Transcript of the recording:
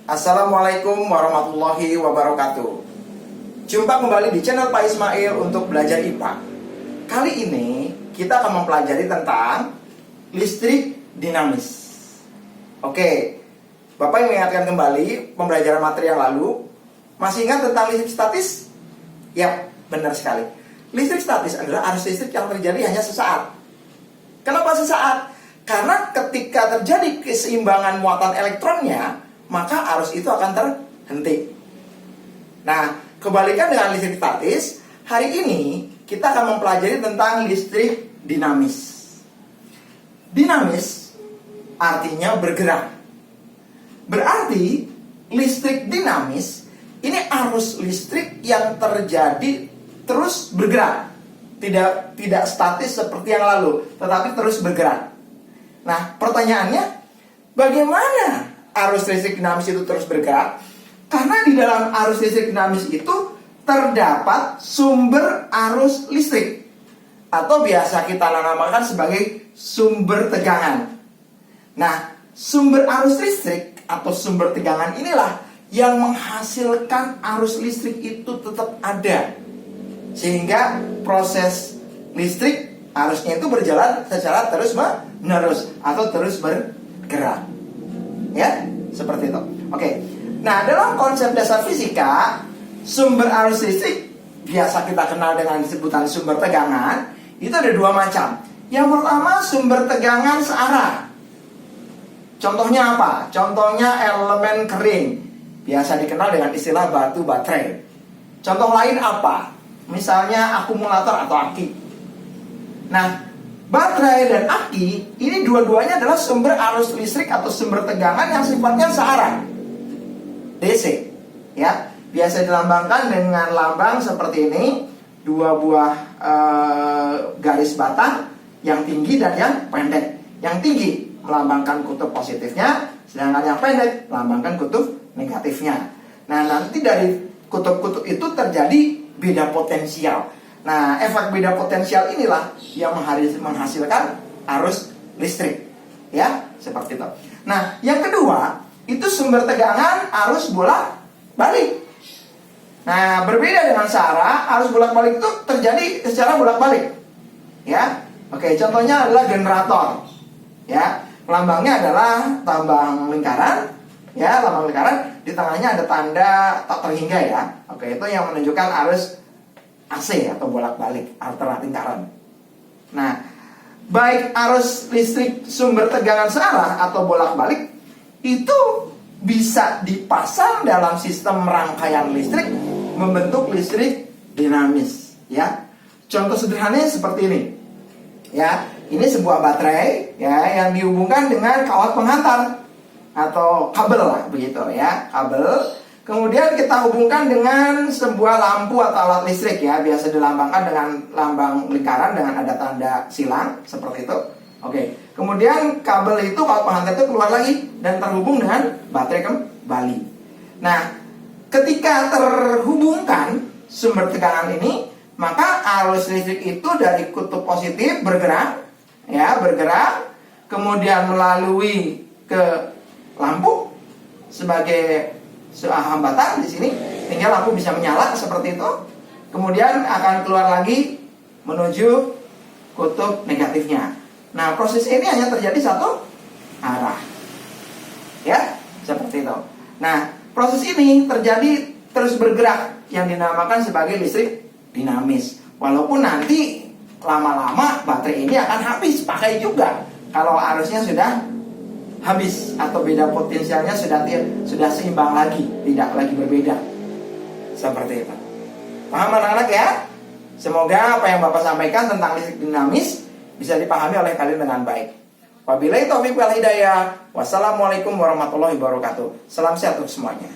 Assalamualaikum warahmatullahi wabarakatuh. Jumpa kembali di channel Pak Ismail untuk belajar IPA. Kali ini kita akan mempelajari tentang listrik dinamis. Oke, Bapak yang mengingatkan kembali pembelajaran materi yang lalu. Masih ingat tentang listrik statis? Ya, benar sekali. Listrik statis adalah arus listrik yang terjadi hanya sesaat. Kenapa sesaat? Karena ketika terjadi keseimbangan muatan elektronnya, maka arus itu akan terhenti. Nah, kebalikan dengan listrik statis, hari ini kita akan mempelajari tentang listrik dinamis. Dinamis artinya bergerak. Berarti listrik dinamis ini arus listrik yang terjadi terus bergerak. Tidak statis seperti yang lalu, tetapi terus bergerak. Nah, pertanyaannya, bagaimana arus listrik dinamis itu terus bergerak? Karena di dalam arus listrik dinamis itu terdapat sumber arus listrik, atau biasa kita namakan sebagai sumber tegangan. Nah, sumber arus listrik atau sumber tegangan inilah yang menghasilkan arus listrik itu tetap ada, sehingga proses listrik arusnya itu berjalan secara terus menerus atau terus bergerak. Ya, seperti itu. Oke. Nah, dalam konsep dasar fisika, sumber arus listrik biasa kita kenal dengan sebutan sumber tegangan, itu ada dua macam. Yang pertama, sumber tegangan searah. Contohnya apa? Contohnya elemen kering, biasa dikenal dengan istilah batu baterai. Contoh lain apa? Misalnya akumulator atau aki. Nah, baterai dan aki ini dua-duanya adalah sumber arus listrik atau sumber tegangan yang sifatnya searah, DC. Ya, biasa dilambangkan dengan lambang seperti ini, dua buah garis batang, yang tinggi dan yang pendek. Yang tinggi melambangkan kutub positifnya, sedangkan yang pendek melambangkan kutub negatifnya. Nah, nanti dari kutub-kutub itu terjadi beda potensial. Nah, efek beda potensial inilah yang menghasilkan arus listrik. Ya, seperti itu. Nah, yang kedua, itu sumber tegangan arus bolak-balik. Nah, berbeda dengan searah, arus bolak-balik itu terjadi secara bolak-balik. Ya. Oke, contohnya adalah generator. Ya, lambangnya adalah lambang lingkaran. Ya, lambang lingkaran, di tengahnya ada tanda tak terhingga ya. Oke, itu yang menunjukkan arus AC atau bolak-balik, alternating current. Nah, baik arus listrik sumber tegangan searah atau bolak-balik itu bisa dipasang dalam sistem rangkaian listrik membentuk listrik dinamis, ya. Contoh sederhananya seperti ini. Ya, ini sebuah baterai ya yang dihubungkan dengan kawat penghantar atau kabel lah begitu ya, kabel. Kemudian kita hubungkan dengan sebuah lampu atau alat listrik ya, biasa dilambangkan dengan lambang lingkaran dengan ada tanda silang seperti itu. Oke. Kemudian kabel itu, kawat penghantar itu keluar lagi dan terhubung dengan baterai kembali. Nah, ketika terhubungkan sumber tegangan ini, maka arus listrik itu dari kutub positif bergerak ya, bergerak kemudian melalui ke lampu sebagai hambatan di sini, sehingga lampu bisa menyala seperti itu. Kemudian akan keluar lagi menuju kutub negatifnya. Nah, proses ini hanya terjadi satu arah. Ya, seperti itu. Nah, proses ini terjadi terus bergerak yang dinamakan sebagai listrik dinamis. Walaupun nanti lama-lama baterai ini akan habis pakai juga kalau arusnya sudah habis atau beda potensialnya sudah seimbang lagi, tidak lagi berbeda. Seperti itu. Paham anak-anak ya? Semoga apa yang Bapak sampaikan tentang listrik dinamis bisa dipahami oleh kalian dengan baik. Wabillahi taufiq wal hidayah. Wassalamualaikum warahmatullahi wabarakatuh. Salam sehat untuk semuanya.